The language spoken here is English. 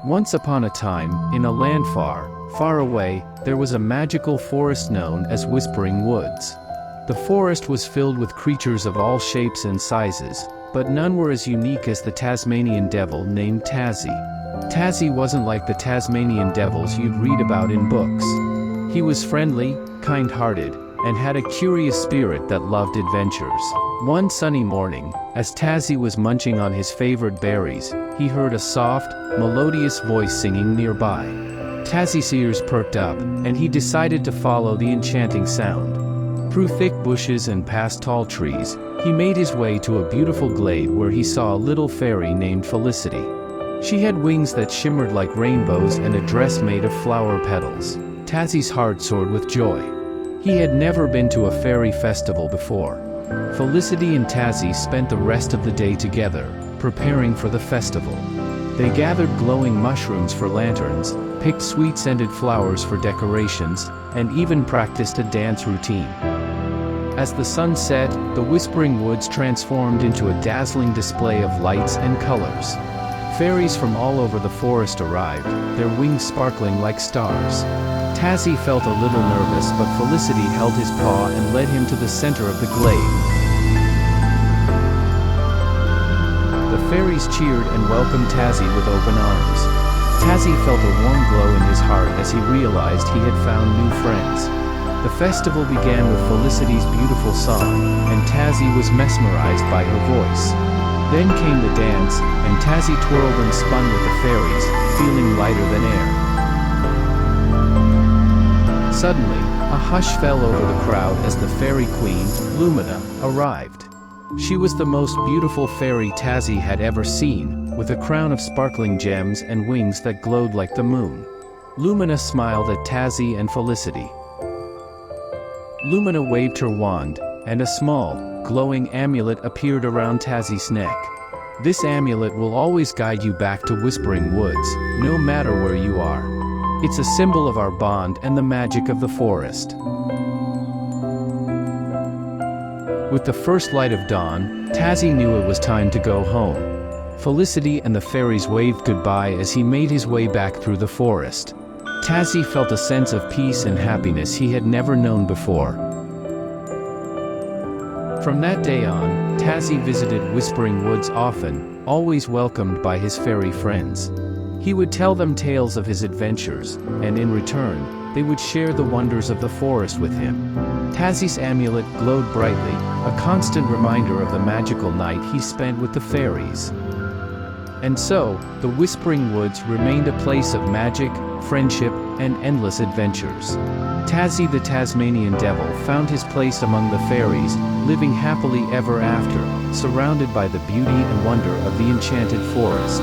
Once upon a time, in a land far, far away, there was a magical forest known as Whispering Woods. The forest was filled with creatures of all shapes and sizes, but none were as unique as the Tasmanian Devil named Tazzy. Tazzy wasn't like the Tasmanian devils you'd read about in books. He was friendly, kind-hearted, and had a curious spirit that loved adventures. One sunny morning, as Tazzy was munching on his favorite berries, he heard a soft, melodious voice singing nearby. Tazzy's ears perked up, and he decided to follow the enchanting sound. Through thick bushes and past tall trees, he made his way to a beautiful glade where he saw a little fairy named Felicity. She had wings that shimmered like rainbows and a dress made of flower petals. Tazzy's heart soared with joy. He had never been to a fairy festival before. Felicity and Tazzy spent the rest of the day together, preparing for the festival. They gathered glowing mushrooms for lanterns, picked sweet-scented flowers for decorations, and even practiced a dance routine. As the sun set, the Whispering Woods transformed into a dazzling display of lights and colors. Fairies from all over the forest arrived, their wings sparkling like stars. Tazzy felt a little nervous, but Felicity held his paw and led him to the center of the glade. The fairies cheered and welcomed Tazzy with open arms. Tazzy felt a warm glow in his heart as he realized he had found new friends. The festival began with Felicity's beautiful song, and Tazzy was mesmerized by her voice. Then came the dance, and Tazzy twirled and spun with the fairies, feeling lighter than air. Suddenly, a hush fell over the crowd as the fairy queen, Lumina, arrived. She was the most beautiful fairy Tazzy had ever seen, with a crown of sparkling gems and wings that glowed like the moon. Lumina smiled at Tazzy and Felicity. Lumina waved her wand, and a small, glowing amulet appeared around Tazzy's neck. This amulet will always guide you back to Whispering Woods, no matter where you are. It's a symbol of our bond and the magic of the forest. With the first light of dawn, Tazzy knew it was time to go home. Felicity and the fairies waved goodbye as he made his way back through the forest. Tazzy felt a sense of peace and happiness he had never known before. From that day on, Tazzy visited Whispering Woods often, always welcomed by his fairy friends. He would tell them tales of his adventures, and in return, they would share the wonders of the forest with him. Tazzy's amulet glowed brightly, a constant reminder of the magical night he spent with the fairies. And so, the Whispering Woods remained a place of magic, friendship, and endless adventures. Tazzy the Tasmanian Devil found his place among the fairies, living happily ever after, surrounded by the beauty and wonder of the enchanted forest.